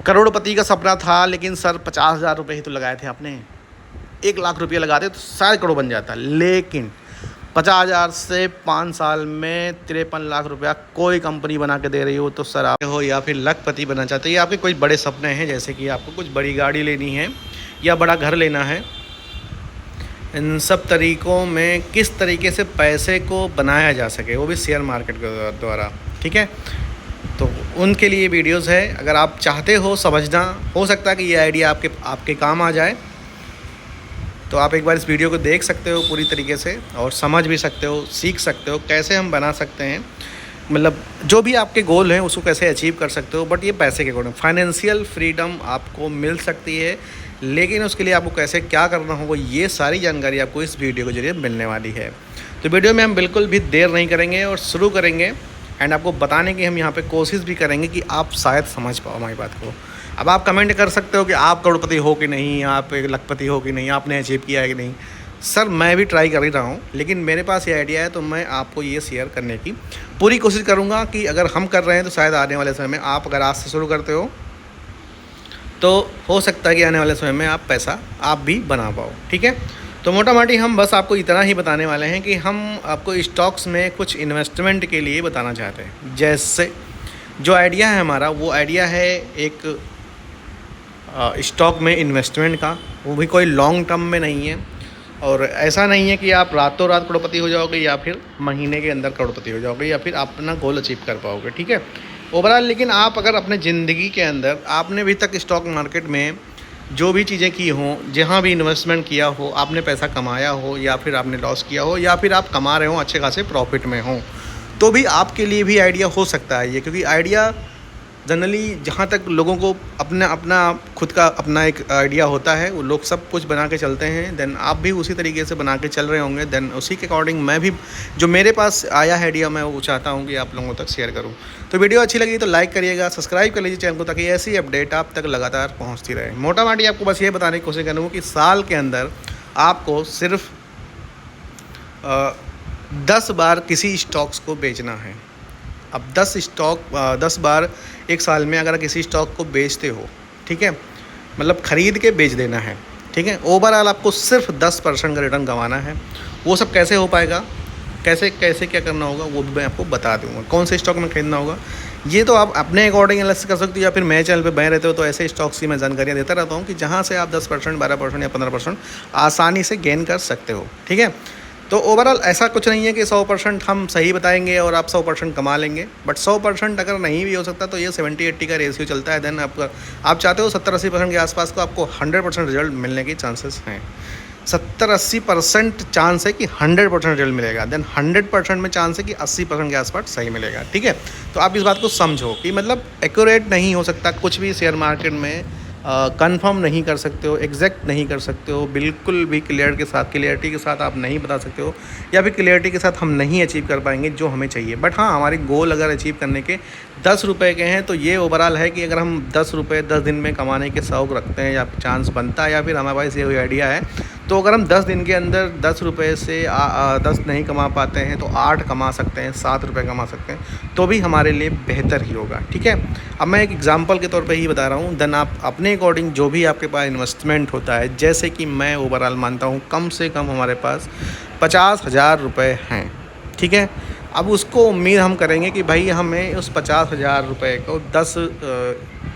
करोड़पति का सपना था, लेकिन सर 50,000 रुपये ही तो लगाए थे आपने। 1,00,000 रुपये लगाते तो शायद करोड़ बन जाता, लेकिन 50,000 से 5 साल में 53 लाख रुपया कोई कंपनी बना के दे रही हो, तो सर आप हो या फिर लखपति बनना चाहते हैं, या आपके कोई बड़े सपने हैं, जैसे कि आपको कुछ बड़ी गाड़ी लेनी है या बड़ा घर लेना है। इन सब तरीक़ों में किस तरीके से पैसे को बनाया जा सके, वो भी शेयर मार्केट के द्वारा, ठीक है। तो उनके लिए वीडियोस है, अगर आप चाहते हो समझना, हो सकता है कि ये आइडिया आपके काम आ जाए, तो आप एक बार इस वीडियो को देख सकते हो पूरी तरीके से और समझ भी सकते हो, सीख सकते हो कैसे हम बना सकते हैं, मतलब जो भी आपके गोल हैं उसको कैसे अचीव कर सकते हो। बट ये पैसे के अकॉर्डिंग फाइनेंशियल फ्रीडम आपको मिल सकती है, लेकिन उसके लिए आपको कैसे क्या करना होगा, ये सारी जानकारी आपको इस वीडियो के जरिए मिलने वाली है। तो वीडियो में हम बिल्कुल भी देर नहीं करेंगे और शुरू करेंगे, एंड आपको बताने की हम यहाँ पे कोशिश भी करेंगे कि आप शायद समझ पाओ हमारी बात को। अब आप कमेंट कर सकते हो कि आप करोड़पति हो कि नहीं, आप एक लखपति हो कि नहीं, आपने अचीव किया है कि नहीं। सर मैं भी ट्राई कर ही रहा हूँ, लेकिन मेरे पास ये आइडिया है, तो मैं आपको ये शेयर करने की पूरी कोशिश करूँगा कि अगर हम कर रहे हैं तो शायद आने वाले समय में आप अगर आज से शुरू करते हो तो हो सकता है कि आने वाले समय में आप पैसा आप भी बना पाओ, ठीक है। तो मोटा मोटी हम बस आपको इतना ही बताने वाले हैं कि हम आपको स्टॉक्स में कुछ इन्वेस्टमेंट के लिए बताना चाहते हैं। जैसे जो आइडिया है हमारा, वो आइडिया है एक स्टॉक में इन्वेस्टमेंट का, वो भी कोई लॉन्ग टर्म में नहीं है, और ऐसा नहीं है कि आप रातों रात करोड़पति हो जाओगे या फिर महीने के अंदर करोड़पति हो जाओगे या फिर आप अपना गोल अचीव कर पाओगे, ठीक है, ओवरऑल। लेकिन आप अगर अपने ज़िंदगी के अंदर आपने अभी तक स्टॉक मार्केट में जो भी चीज़ें की हों, जहाँ भी इन्वेस्टमेंट किया हो, आपने पैसा कमाया हो या फिर आपने लॉस किया हो या फिर आप कमा रहे हो अच्छे खासे प्रॉफिट में हो, तो भी आपके लिए भी आइडिया हो सकता है ये, क्योंकि आइडिया जनरली जहाँ तक लोगों को अपना खुद का अपना एक आइडिया होता है, वो लोग सब कुछ बना के चलते हैं। देन आप भी उसी तरीके से बना के चल रहे होंगे, देन उसी के अकॉर्डिंग मैं भी जो मेरे पास आया है आइडिया, मैं वो चाहता हूँ कि आप लोगों तक शेयर करूँ। तो वीडियो अच्छी लगी तो लाइक करिएगा, सब्सक्राइब कर लीजिए चैनल को, ताकि ऐसी अपडेट आप तक लगातार पहुँचती रहे। मोटा मोटी आपको बस ये बताने की कोशिश करूँगा कि साल के अंदर आपको सिर्फ 10 बार किसी स्टॉक्स को बेचना है। अब 10 बार एक साल में अगर किसी स्टॉक को बेचते हो, ठीक है, मतलब ख़रीद के बेच देना है, ठीक है, ओवरऑल आपको सिर्फ 10% का रिटर्न कमाना है। वो सब कैसे हो पाएगा, कैसे कैसे क्या करना होगा, वो भी मैं आपको बता दूंगा। कौन से स्टॉक में खरीदना होगा ये तो आप अपने अकॉर्डिंग एनालिसिस कर सकते हो, या फिर मेरे चैनल पे बने रहते हो तो ऐसे स्टॉक्स की मैं जानकारियाँ देता रहता हूँ कि जहाँ से आप 10%, 12% या 15% आसानी से गेन कर सकते हो, ठीक है। तो ओवरऑल ऐसा कुछ नहीं है कि 100% हम सही बताएंगे और आप 100% कमा लेंगे, बट 100% अगर नहीं भी हो सकता तो ये 70-80 का रेशियो चलता है। देन आप चाहते हो 70-80% के आसपास को आपको 100% रिजल्ट मिलने के चांसेस हैं। 70-80% चांस है कि 100% रिजल्ट मिलेगा, देन 100% में चांस है कि 80% के आसपास सही मिलेगा, ठीक है। तो आप इस बात को समझो कि मतलब एक्यूरेट नहीं हो सकता कुछ भी शेयर मार्केट में, कंफर्म नहीं कर सकते हो, एग्जैक्ट नहीं कर सकते हो, बिल्कुल भी क्लियरिटी के साथ आप नहीं बता सकते हो, या फिर क्लियरिटी के साथ हम नहीं अचीव कर पाएंगे जो हमें चाहिए। बट हाँ, हमारे गोल अगर अचीव करने के 10 रुपये के हैं, तो ये ओवरऑल है कि अगर हम 10 रुपये 10 दिन में कमाने के शौक़ रखते हैं या चांस बनता है, या फिर हमारे पास ये आइडिया है, तो अगर हम 10 दिन के अंदर 10 रुपये से 10 नहीं कमा पाते हैं तो 8 कमा सकते हैं, 7 रुपये कमा सकते हैं, तो भी हमारे लिए बेहतर ही होगा, ठीक है। अब मैं एक एग्जांपल के तौर पे ही बता रहा हूँ, देन आप अपने अकॉर्डिंग जो भी आपके पास इन्वेस्टमेंट होता है, जैसे कि मैं ओवरऑल मानता हूँ कम से कम हमारे पास 50,000 रुपये हैं, ठीक है। अब उसको उम्मीद हम करेंगे कि भाई हमें उस 50,000 रुपये को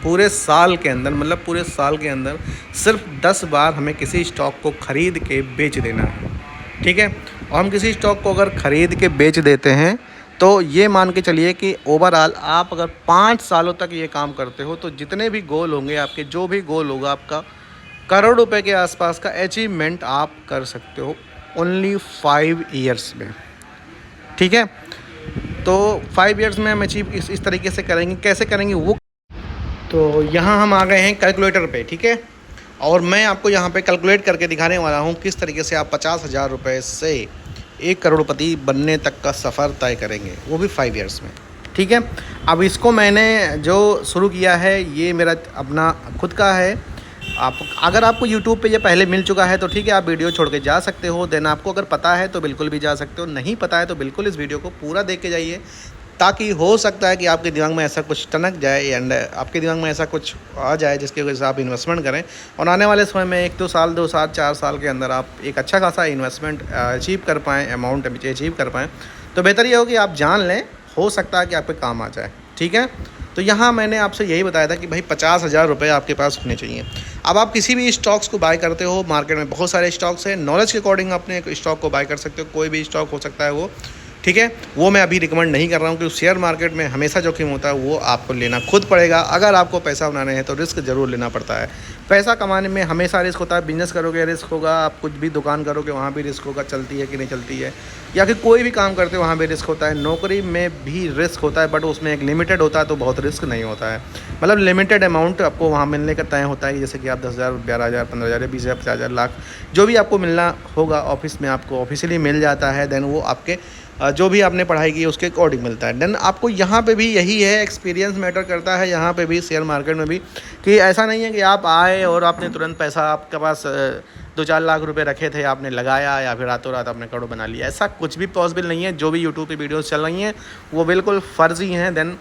पूरे साल के अंदर, मतलब पूरे साल के अंदर सिर्फ 10 बार हमें किसी स्टॉक को ख़रीद के बेच देना है, ठीक है। और हम किसी स्टॉक को अगर ख़रीद के बेच देते हैं तो ये मान के चलिए कि ओवरऑल आप अगर 5 सालों तक ये काम करते हो, तो जितने भी गोल होंगे आपके, जो भी गोल होगा आपका, करोड़ रुपए के आसपास का अचीवमेंट आप कर सकते हो ओनली 5 ईयर्स में, ठीक है। तो 5 ईयर्स में हम अचीव इस तरीके से करेंगे। कैसे करेंगे वो, तो यहाँ हम आ गए हैं कैलकुलेटर पे, ठीक है, और मैं आपको यहाँ पे कैलकुलेट करके दिखाने वाला हूँ किस तरीके से आप 50,000 रुपये से 1 करोड़पति बनने तक का सफ़र तय करेंगे, वो भी 5 ईयर्स में, ठीक है। अब इसको मैंने जो शुरू किया है ये मेरा अपना खुद का है। आप अगर आपको YouTube पे ये पहले मिल चुका है तो ठीक है, आप वीडियो छोड़ के जा सकते हो। देन आपको अगर पता है तो बिल्कुल भी जा सकते हो, नहीं पता है तो बिल्कुल इस वीडियो को पूरा देख के जाइए, ताकि हो सकता है कि आपके दिमाग में ऐसा कुछ टनक जाए एंड आपके दिमाग में ऐसा कुछ आ जाए जिसकी वजह से आप इन्वेस्टमेंट करें और आने वाले समय में 1-2 साल 2 साल 4 साल के अंदर आप एक अच्छा खासा इन्वेस्टमेंट अचीव कर पाएँ, अमाउंट अचीव कर पाएँ, तो बेहतर ये हो कि आप जान लें, हो सकता है कि आपके काम आ जाए। ठीक है, तो यहाँ मैंने आपसे यही बताया था कि भाई 50,000 रुपये आपके पास होने चाहिए। अब आप किसी भी स्टॉक्स को बाय करते हो, मार्केट में बहुत सारे स्टॉक्स हैं, नॉलेज के अकॉर्डिंग अपने एक स्टॉक को बाय कर सकते हो, कोई भी स्टॉक हो सकता है वो। ठीक है, वो मैं अभी रिकमेंड नहीं कर रहा हूँ क्योंकि शेयर मार्केट में हमेशा जोखिम होता है, वो आपको लेना खुद पड़ेगा। अगर आपको पैसा बनाना है तो रिस्क ज़रूर लेना पड़ता है। पैसा कमाने में हमेशा रिस्क होता है, बिजनेस करोगे रिस्क होगा, आप कुछ भी दुकान करोगे वहाँ भी रिस्क होगा, चलती है कि नहीं चलती है, या फिर कोई भी काम करते हो वहाँ भी रिस्क होता है। नौकरी में भी रिस्क होता है बट उसमें एक लिमिटेड होता है, तो बहुत रिस्क नहीं होता है। मतलब लिमिटेड अमाउंट आपको वहाँ मिलने का तय होता है, जैसे कि आप 10,000, 11,000, 15,000, 20,000, 50,000, लाख जो भी आपको मिलना होगा ऑफिस में आपको ऑफिशियली मिल जाता है। देन वो आपके जो भी आपने पढ़ाई की उसके अकॉर्डिंग मिलता है। देन आपको यहाँ पे भी यही है, एक्सपीरियंस मैटर करता है यहाँ पे भी, शेयर मार्केट में भी, कि ऐसा नहीं है कि आप आए और आपने तुरंत पैसा आपके पास 2-4 लाख रुपए रखे थे, आपने लगाया या फिर रातों रात आपने करोड़ बना लिया। ऐसा कुछ भी पॉसिबल नहीं है। जो भी यूट्यूब पे वीडियोस चल रही हैं वो बिल्कुल फ़र्ज़ी हैं। देन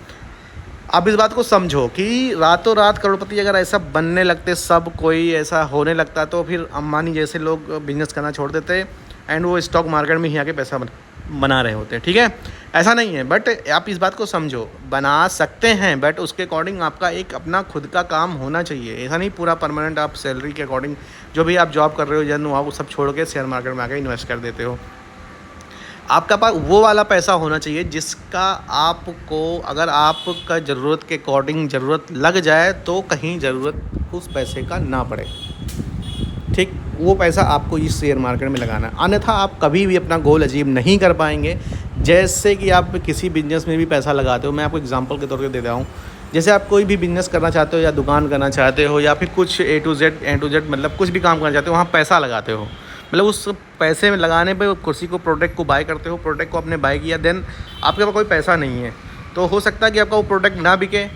आप इस बात को समझो कि रातों रात करोड़पति अगर ऐसा बनने लगते, सब कोई ऐसा होने लगता, तो फिर अंबानी जैसे लोग बिजनेस करना छोड़ देते एंड वो स्टॉक मार्केट में ही आके पैसा बना रहे होते हैं। ठीक है, ऐसा नहीं है, बट आप इस बात को समझो, बना सकते हैं बट उसके अकॉर्डिंग आपका एक अपना खुद का काम होना चाहिए। ऐसा नहीं पूरा परमानेंट आप सैलरी के अकॉर्डिंग जो भी आप जॉब कर रहे हो जन वहाँ वो सब छोड़ के शेयर मार्केट में आके इन्वेस्ट कर देते हो। आपका पास वो वाला पैसा होना चाहिए जिसका आपको, अगर आपका ज़रूरत के अकॉर्डिंग ज़रूरत लग जाए तो कहीं ज़रूरत उस पैसे का ना पड़े। ठीक, वो पैसा आपको इस शेयर मार्केट में लगाना है, अन्यथा आप कभी भी अपना गोल अचीव नहीं कर पाएंगे। जैसे कि आप किसी बिजनेस में भी पैसा लगाते हो, मैं आपको एग्जांपल के तौर पे दे रहा हूँ। जैसे आप कोई भी बिजनेस करना चाहते हो या दुकान करना चाहते हो या फिर कुछ ए टू जेड मतलब कुछ भी काम करना चाहते हो, वहाँ पैसा लगाते हो। मतलब उस पैसे में लगाने पे कुर्सी को, प्रोडक्ट को बाय करते हो, प्रोडक्ट को आपने बाय किया, देन आपके पास कोई पैसा नहीं है, तो हो सकता है कि आपका वो प्रोडक्ट ना बिके।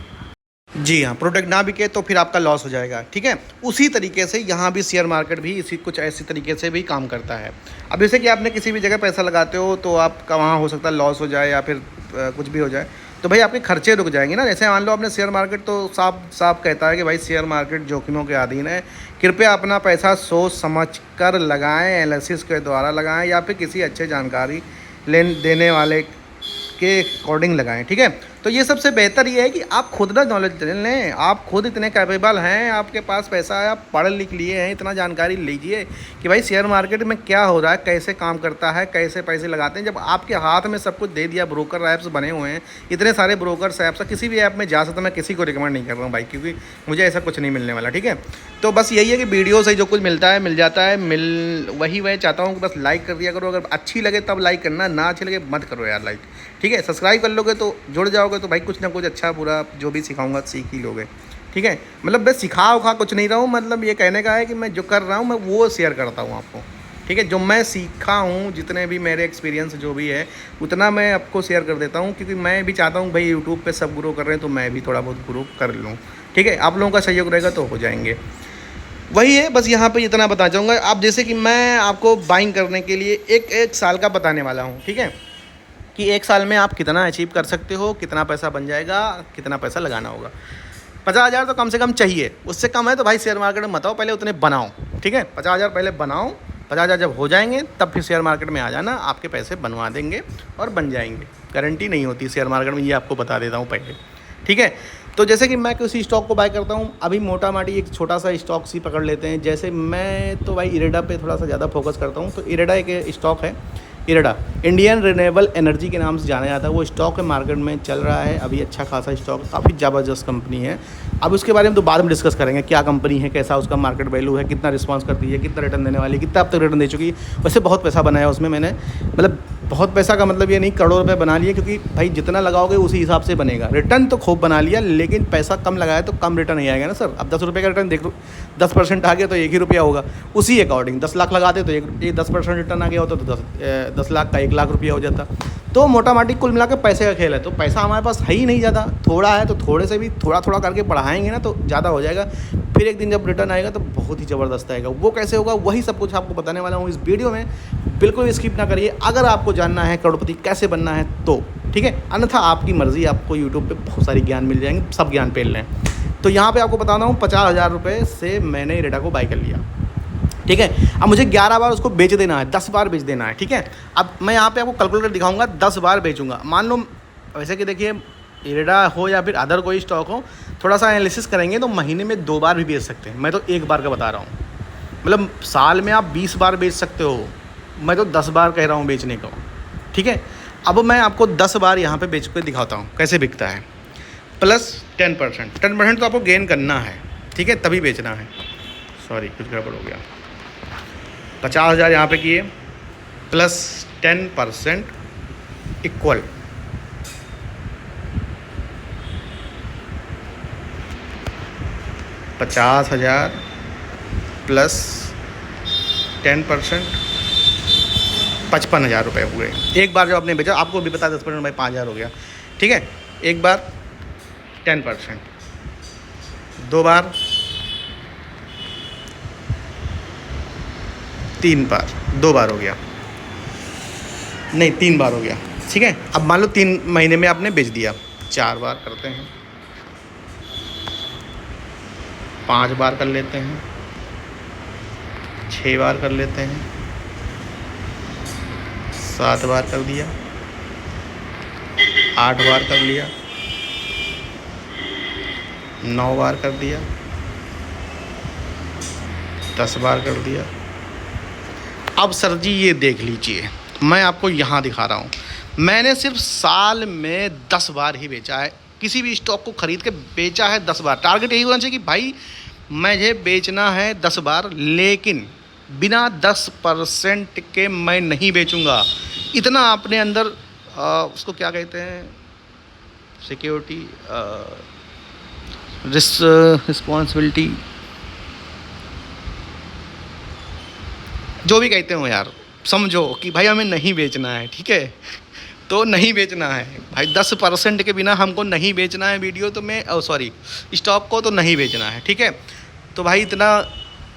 जी हाँ, प्रोडक्ट ना बिके तो फिर आपका लॉस हो जाएगा। ठीक है, उसी तरीके से यहाँ भी शेयर मार्केट भी इसी कुछ ऐसी तरीके से भी काम करता है। अब जैसे कि आपने किसी भी जगह पैसा लगाते हो तो आपका वहाँ हो सकता है लॉस हो जाए या फिर कुछ भी हो जाए, तो भाई आपके खर्चे रुक जाएंगे ना। जैसे मान लो आपने शेयर मार्केट, तो साफ साफ कहता है कि भाई शेयर मार्केट जोखिमों के अधीन है, कृपया अपना पैसा सोच समझ कर लगाएं, एनालिसिस के द्वारा लगाएं या फिर किसी अच्छे जानकारी देने वाले के अकॉर्डिंग लगाएं। ठीक है, तो ये सबसे बेहतर ये है कि आप खुद ना नॉलेज लें। आप खुद इतने कैपेबल हैं, आपके पास पैसा है, आप पढ़ लिख लिए हैं, इतना जानकारी लीजिए कि भाई शेयर मार्केट में क्या हो रहा है, कैसे काम करता है, कैसे पैसे लगाते हैं। जब आपके हाथ में सब कुछ दे दिया, ब्रोकर ऐप्स बने हुए हैं, इतने सारे ब्रोकर्स ऐप्स, किसी भी ऐप में जा सकते, मैं किसी को रिकमेंड नहीं कर रहा हूँ भाई, क्योंकि मुझे ऐसा कुछ नहीं मिलने वाला। ठीक है, तो बस यही है कि वीडियो से जो कुछ मिलता है मिल जाता है, वही मैं चाहता हूँ कि बस लाइक कर दिया करो। अगर अच्छी लगे तब लाइक करना, ना अच्छी लगे मत करो यार लाइक। ठीक है, सब्सक्राइब कर लोगे तो जुड़ जाओगे, तो भाई कुछ ना कुछ अच्छा बुरा जो भी सिखाऊंगा सीख ही लोगे। ठीक है, मतलब मैं सिखा उखा कुछ नहीं रहा हूँ, मतलब ये कहने का है कि मैं जो कर रहा हूँ मैं वो शेयर करता हूँ आपको। ठीक है, जो मैं सीखा हूँ, जितने भी मेरे एक्सपीरियंस जो भी है उतना मैं आपको शेयर कर देता हूँ, क्योंकि मैं भी चाहता हूँ भाई यूट्यूब पे सब ग्रो कर रहे हैं तो मैं भी थोड़ा बहुत ग्रो कर लूँ। ठीक है, आप लोगों का सहयोग रहेगा तो हो जाएंगे। वही है, बस यहाँ पे इतना बता चाहूँगा। आप जैसे कि मैं आपको बाइंग करने के लिए एक साल का बताने वाला हूँ। ठीक है, कि 1 साल में आप कितना अचीव कर सकते हो, कितना पैसा बन जाएगा, कितना पैसा लगाना होगा। 50,000 तो कम से कम चाहिए, उससे कम है तो भाई शेयर मार्केट में मत आओ, पहले उतने बनाओ। ठीक है, 50,000 पहले बनाओ, 50,000 जब हो जाएंगे तब फिर शेयर मार्केट में आ जाना, आपके पैसे बनवा देंगे और बन जाएंगे। गारंटी नहीं होती शेयर मार्केट में, ये आपको बता देता हूँ पहले। ठीक है, तो जैसे कि मैं किसी स्टॉक को बाय करता हूँ, अभी मोटा माटी एक छोटा सा स्टॉक सी पकड़ लेते हैं। जैसे मैं तो भाई इरेडा पे थोड़ा सा ज़्यादा फोकस करता हूँ, तो इरेडा एक स्टॉक है। इरेडा इंडियन रिन्यूएबल एनर्जी के नाम से जाना जाता है, वो स्टॉक मार्केट में चल रहा है अभी, अच्छा खासा स्टॉक, काफ़ी ज़बरदस्त कंपनी है। अब उसके बारे में तो बाद में डिस्कस करेंगे, क्या कंपनी है, कैसा उसका मार्केट वैल्यू है, कितना रिस्पांस करती है, कितना रिटर्न देने वाली है, कितना अब तक रिटर्न दे चुकी है। वैसे बहुत पैसा बनाया उसमें मैंने, मतलब बहुत पैसा का मतलब ये नहीं करोड़ों रुपए बना लिए, क्योंकि भाई जितना लगाओगे उसी हिसाब से बनेगा। रिटर्न तो खूब बना लिया, लेकिन पैसा कम लगाया तो कम रिटर्न नहीं आएगा ना सर। अब 10 रुपये का रिटर्न देख लो, 10% आ गया तो 1 ही रुपया होगा, उसी अकॉर्डिंग 10 लाख लगाते तो एक 10% रिटर्न आ गया होता तो 10 लाख का 1 लाख रुपया हो जाता। तो मोटा माटी कुल मिला के पैसे का खेल है। तो पैसा हमारे पास है ही नहीं ज़्यादा, थोड़ा है, तो थोड़े से भी थोड़ा थोड़ा करके बढ़ाएंगे ना तो ज़्यादा हो जाएगा। फिर एक दिन जब रिटर्न आएगा तो बहुत ही ज़बरदस्त आएगा। वो कैसे होगा, वही सब कुछ आपको बताने वाला हूँ इस वीडियो में, बिल्कुल स्किप ना करिए। अगर आपको जानना है करोड़पति कैसे बनना है तो ठीक है, अन्यथा आपकी मर्ज़ी, आपको यूट्यूब पे बहुत सारी ज्ञान मिल जाएंगे, सब ज्ञान पेल लें। तो यहाँ पे आपको बताना हूँ 50,000 रुपये से मैंने इरेडा को बाई कर लिया, ठीक है। अब मुझे 11 बार उसको बेच देना है, 10 बार बेच देना है, ठीक है। अब मैं यहाँ पे आपको कैलकुलेटर दिखाऊंगा, 10 बार बेचूंगा। मान लो वैसे कि देखिए इरेडा हो या फिर अदर कोई स्टॉक हो, थोड़ा सा एनालिसिस करेंगे तो महीने में 2 बार भी बेच सकते हैं। मैं तो 1 बार का बता रहा हूँ, मतलब साल में आप 20 बार बेच सकते हो, मैं तो 10 बार कह रहा हूँ बेचने को, ठीक है। अब मैं आपको 10 बार यहाँ पे बेच के दिखाता हूँ कैसे बिकता है, प्लस 10% तो आपको गेन करना है, ठीक है, तभी बेचना है। सॉरी कुछ गड़बड़ हो गया। 50,000 यहाँ पे किए प्लस 10% इक्वल 50,000 प्लस 10% 55,000 रुपये हुए। एक बार जब आपने बेचा, आपको भी पता 10% भाई 5,000 हो गया, ठीक है। एक बार 10%, 2 बार, 3 बार, 2 बार हो गया, नहीं 3 बार हो गया, ठीक है। अब मान लो 3 महीने में आपने बेच दिया, 4 बार करते हैं, 5 बार कर लेते हैं, 6 बार कर लेते हैं, 7 बार कर दिया, 8 बार कर लिया, 9 बार कर दिया, 10 बार कर दिया। अब सर जी ये देख लीजिए, मैं आपको यहाँ दिखा रहा हूँ, मैंने सिर्फ साल में 10 बार ही बेचा है, किसी भी स्टॉक को ख़रीद के बेचा है 10 बार। टारगेट यही होना चाहिए कि भाई मुझे बेचना है 10 बार, लेकिन बिना 10% के मैं नहीं बेचूंगा। इतना अपने अंदर उसको क्या कहते हैं, सिक्योरिटी, रिस्पॉन्सिबिलिटी, जो भी कहते हो यार, समझो कि भाई हमें नहीं बेचना है, ठीक है। तो नहीं बेचना है भाई, 10% के बिना हमको नहीं बेचना है वीडियो, तो मैं सॉरी स्टॉक को तो नहीं बेचना है, ठीक है। तो भाई इतना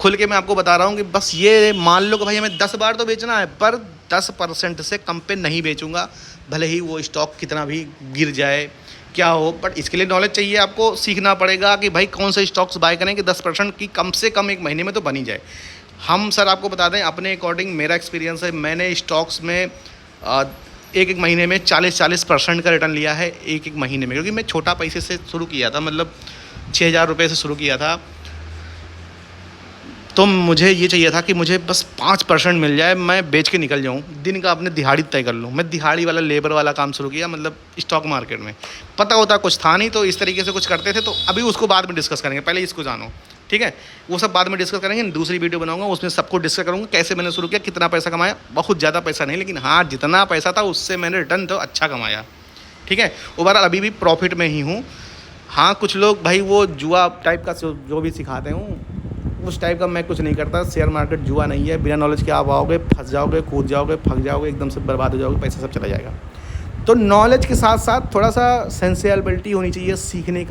खुल के मैं आपको बता रहा हूँ कि बस ये मान लो कि भाई हमें 10 बार तो बेचना है, पर 10% से कम पे नहीं बेचूंगा, भले ही वो स्टॉक कितना भी गिर जाए क्या हो। बट इसके लिए नॉलेज चाहिए, आपको सीखना पड़ेगा कि भाई कौन से स्टॉक्स बाय करें कि 10% की कम से कम एक महीने में तो बनी जाए। हम सर आपको बता दें अपने अकॉर्डिंग, मेरा एक्सपीरियंस है, मैंने स्टॉक्स में एक महीने में 40% का रिटर्न लिया है एक महीने में, क्योंकि मैं छोटा पैसे से शुरू किया था, मतलब 6,000 रुपये से शुरू किया था। तो मुझे ये चाहिए था कि मुझे बस 5% मिल जाए, मैं बेच के निकल जाऊँ, दिन का अपने दिहाड़ी तय कर लूँ। मैं दिहाड़ी वाला लेबर वाला काम शुरू किया, मतलब स्टॉक मार्केट में पता होता कुछ था नहीं, तो इस तरीके से कुछ करते थे। तो अभी उसको बाद में डिस्कस करेंगे, पहले इसको जानो, ठीक है। वो सब बाद में डिस्कस करेंगे, दूसरी वीडियो बनाऊंगा उसमें सबको डिस्कस करूँगा कैसे मैंने शुरू किया, कितना पैसा कमाया। बहुत ज़्यादा पैसा नहीं, लेकिन हाँ जितना पैसा था उससे मैंने रिटर्न तो अच्छा कमाया, ठीक है। ओवरऑल अभी भी प्रॉफिट में ही हूँ। हाँ कुछ लोग भाई वो जुआ टाइप का जो भी सिखाते हूँ उस टाइप का मैं कुछ नहीं करता। शेयर मार्केट जुआ नहीं है, बिना नॉलेज के आप आओगे, फंस जाओगे, कूद जाओगे, फंस जाओगे, एकदम से बर्बाद हो जाओगे, पैसा सब चला जाएगा। तो नॉलेज के साथ साथ थोड़ा सा सेंसिबिलिटी होनी चाहिए, सीखने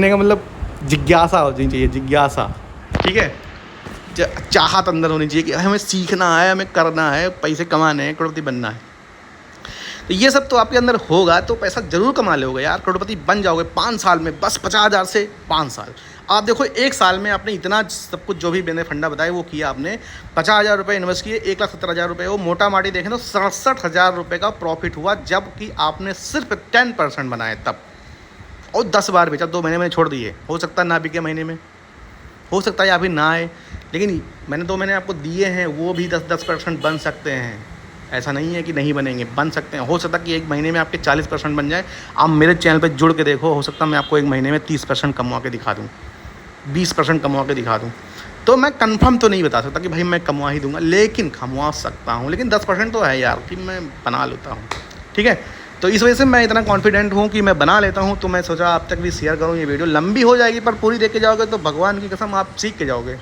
का मतलब जिज्ञासा होनी चाहिए, जिज्ञासा, ठीक है। चाहत अंदर होनी चाहिए कि हमें सीखना है, हमें करना है, पैसे कमाने हैं, करोड़पति बनना है। तो ये सब तो आपके अंदर होगा तो पैसा जरूर कमा लोगे यार, करोड़पति बन जाओगे 5 साल में, बस 50,000 से 5 साल। आप देखो 1 साल में आपने इतना सब कुछ जो भी मैंने फंडा बताया वो किया, आपने 50,000 रुपये इन्वेस्ट किए, 1,70,000 रुपये वो मोटा माटी देखें तो 67,000 रुपये का प्रॉफिट हुआ, जबकि आपने सिर्फ 10% बनाए तब, और 10 बार बेचा, 2 महीने में छोड़ दिए। हो सकता है ना बिके महीने में, हो सकता है या फिर ना आए, लेकिन मैंने 2 महीने आपको दिए हैं, वो भी 10% बन सकते हैं। ऐसा नहीं है कि नहीं बनेंगे, बन सकते हैं। हो सकता है कि 1 महीने में आपके 40% बन जाए। आप मेरे चैनल पर जुड़ के देखो, हो सकता है मैं आपको 1 महीने में 30% कमवा के दिखा दूँ, 20% कमवा के दिखा दूँ। तो मैं कंफर्म तो नहीं बता सकता कि भाई मैं कमवा ही दूंगा, लेकिन कमवा सकता हूँ, लेकिन 10% तो है यार कि मैं बना लेता हूँ, ठीक है। तो इस वजह से मैं इतना कॉन्फिडेंट हूँ कि मैं बना लेता हूँ। तो मैं सोचा आप तक भी शेयर करूँ। ये वीडियो लंबी हो जाएगी, पर पूरी देख के जाओगे तो भगवान की कसम आप सीख के जाओगे।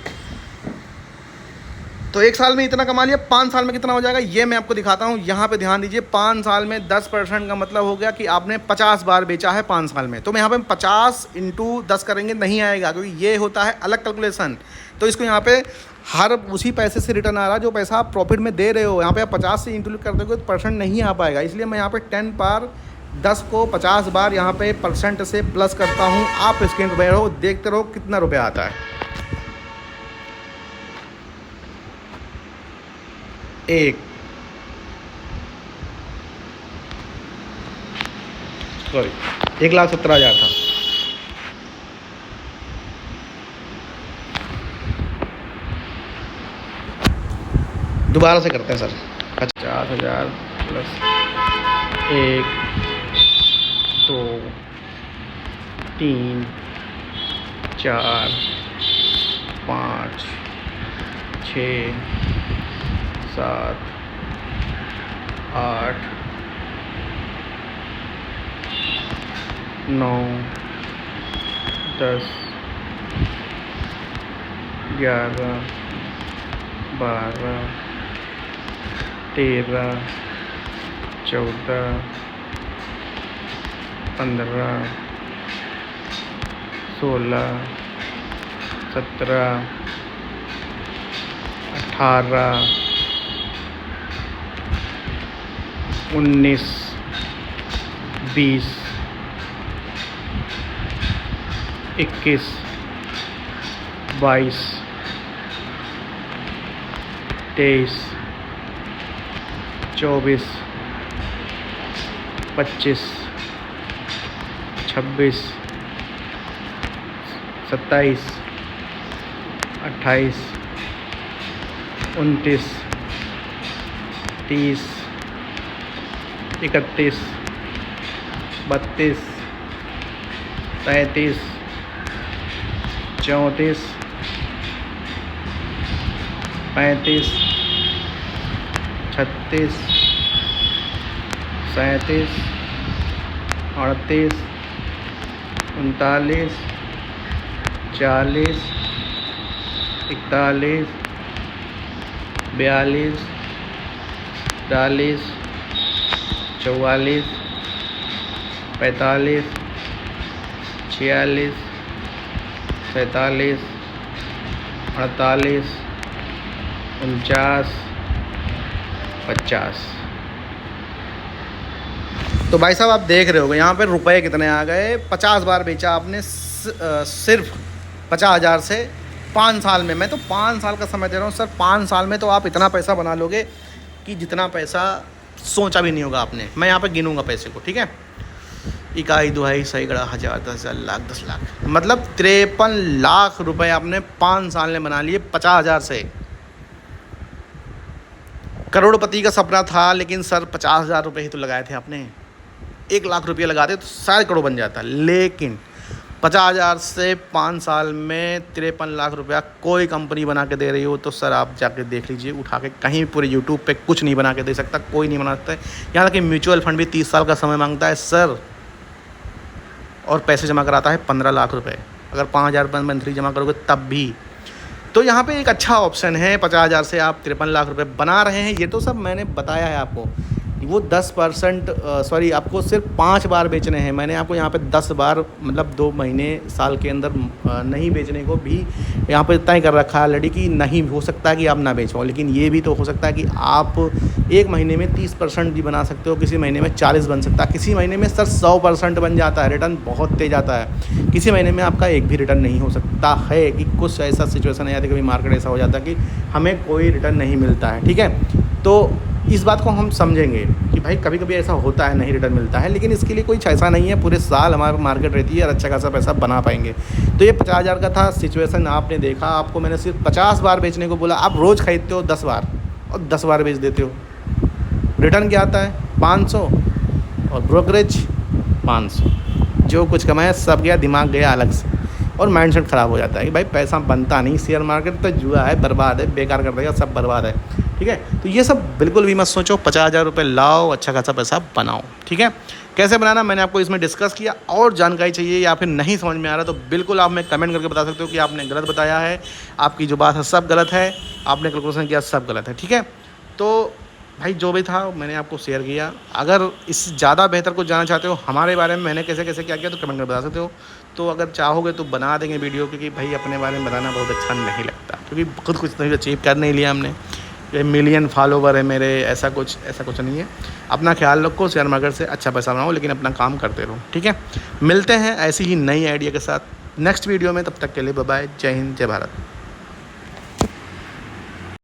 तो 1 साल में इतना कमा लिया, 5 साल में कितना हो जाएगा ये मैं आपको दिखाता हूँ। यहाँ पे ध्यान दीजिए, 5 साल में 10% का मतलब हो गया कि आपने 50 बार बेचा है 5 साल में। तो मैं यहाँ पे 50 × 10 करेंगे, नहीं आएगा, क्योंकि ये होता है अलग कैलकुलेशन। तो इसको यहाँ पे हर उसी पैसे से रिटर्न आ रहा है जो पैसा आप प्रॉफिट में दे रहे हो। यहाँ पे आप 50 से इंक्लूड कर दोगे तो परसेंट नहीं आ पाएगा, इसलिए मैं यहाँ पे 10 बार 10 को 50 बार यहाँ पे परसेंट से प्लस करता हूँ। आप स्क्रीन पर रहो, देखते रहो कितना रुपया आता है। 1 सॉरी 1,17,000 था। दोबारा से करते हैं सर। 50,000 प्लस 1 2 3 4 5 6 7 8 9 10 11 12 13 14 15 16 17 18 19 20 21 22 23 24 25 26 27 28 29 30 31 32 33 34 35 36 37 38 39 40 41 42 43 44 45 46 47 48 49 50। तो भाई साहब आप देख रहे होगे यहाँ पे रुपए कितने आ गए। 50 बार बेचा आपने सिर्फ 50,000 से 5 साल में। मैं तो 5 साल का समय दे रहा हूँ सर। 5 साल में तो आप इतना पैसा बना लोगे कि जितना पैसा सोचा भी नहीं होगा आपने। मैं यहाँ पे गिनूंगा पैसे को, ठीक है। इकाई दुहाई सही गड़ा 1000 10,000 लाख 10 लाख, मतलब 53 लाख रुपए आपने 5 साल में बना लिए 50,000 से। करोड़पति का सपना था, लेकिन सर 50,000 रुपये ही तो लगाए थे आपने। 1 लाख रुपये लगाते तो शायद करोड़ बन जाता, लेकिन 50,000 से 5 साल में 53 लाख रुपया कोई कंपनी बना के दे रही हो तो सर आप जाके देख लीजिए, उठा के कहीं भी पूरे यूट्यूब पे कुछ नहीं बना के दे सकता, कोई नहीं बना सकता है। यहाँ तक कि म्यूचुअल फंड भी 30 साल का समय मांगता है सर, और पैसे जमा कराता है 15 लाख रुपए। अगर 5,000 रुपये मंथली जमा करोगे तब भी। तो यहाँ पे एक अच्छा ऑप्शन है। 50,000 से आप 53 लाख रुपए बना रहे हैं, ये तो सब मैंने बताया है आपको। वो 10% सॉरी आपको सिर्फ 5 बार बेचने हैं। मैंने आपको यहाँ पे 10 बार मतलब 2 महीने साल के अंदर नहीं बेचने को भी यहाँ पे तय कर रखा है ऑलरेडी कि नहीं हो सकता है कि आप ना बेचो, लेकिन ये भी तो हो सकता है कि आप 1 महीने में 30% भी बना सकते हो, किसी महीने में 40 बन सकता है, किसी महीने में सर 100% बन जाता है। रिटर्न बहुत तेज आता है। किसी महीने में आपका एक भी रिटर्न नहीं हो सकता है कि कुछ ऐसा सिचुएशन आ जाती है, कभी मार्केट ऐसा हो जाता है कि हमें कोई रिटर्न नहीं मिलता है, ठीक है। तो इस बात को हम समझेंगे कि भाई कभी कभी ऐसा होता है, नहीं रिटर्न मिलता है, लेकिन इसके लिए कोई ऐसा नहीं है। पूरे साल हमारी मार्केट रहती है और अच्छा खासा पैसा बना पाएंगे। तो ये 50,000 का था सिचुएशन, आपने देखा। आपको मैंने सिर्फ 50 बार बेचने को बोला। आप रोज़ खरीदते हो 10 बार और 10 बार बेच देते हो। रिटर्न क्या आता है 500 और ब्रोकरेज 500। जो कुछ कमाया सब गया, दिमाग गया अलग से, और माइंडसेट ख़राब हो जाता है कि भाई पैसा बनता नहीं। शेयर मार्केट तो जुआ है, बर्बाद है, बेकार कर देगा, सब बर्बाद है, ठीक है। तो ये सब बिल्कुल भी मत सोचो। 50,000 रुपये लाओ, अच्छा खासा पैसा बनाओ, ठीक है। कैसे बनाना मैंने आपको इसमें डिस्कस किया। और जानकारी चाहिए या फिर नहीं समझ में आ रहा तो बिल्कुल आप हमें कमेंट करके बता सकते हो कि आपने गलत बताया है, आपकी जो बात है सब गलत है, आपने कैलकुलेशन किया सब गलत है, ठीक है। तो भाई जो भी था मैंने आपको शेयर किया। अगर इस ज़्यादा बेहतर कुछ जानना चाहते हो हमारे बारे में, मैंने कैसे कैसे क्या किया, तो कमेंट में बता सकते हो। तो अगर चाहोगे तो बना देंगे वीडियो, क्योंकि भाई अपने बारे में बताना बहुत अच्छा नहीं लगता, क्योंकि खुद कुछ नहीं अचीव कर नहीं लिया हमने। ये मिलियन फॉलोवर है मेरे, ऐसा कुछ नहीं है। अपना ख्याल रखो, शेयर मार्केट से अच्छा पैसा बनाओ, लेकिन अपना काम करते रहो, ठीक है। मिलते हैं ऐसी ही नई आइडिया के साथ नेक्स्ट वीडियो में। तब तक के लिए बाय बाय, जय हिंद, जय भारत।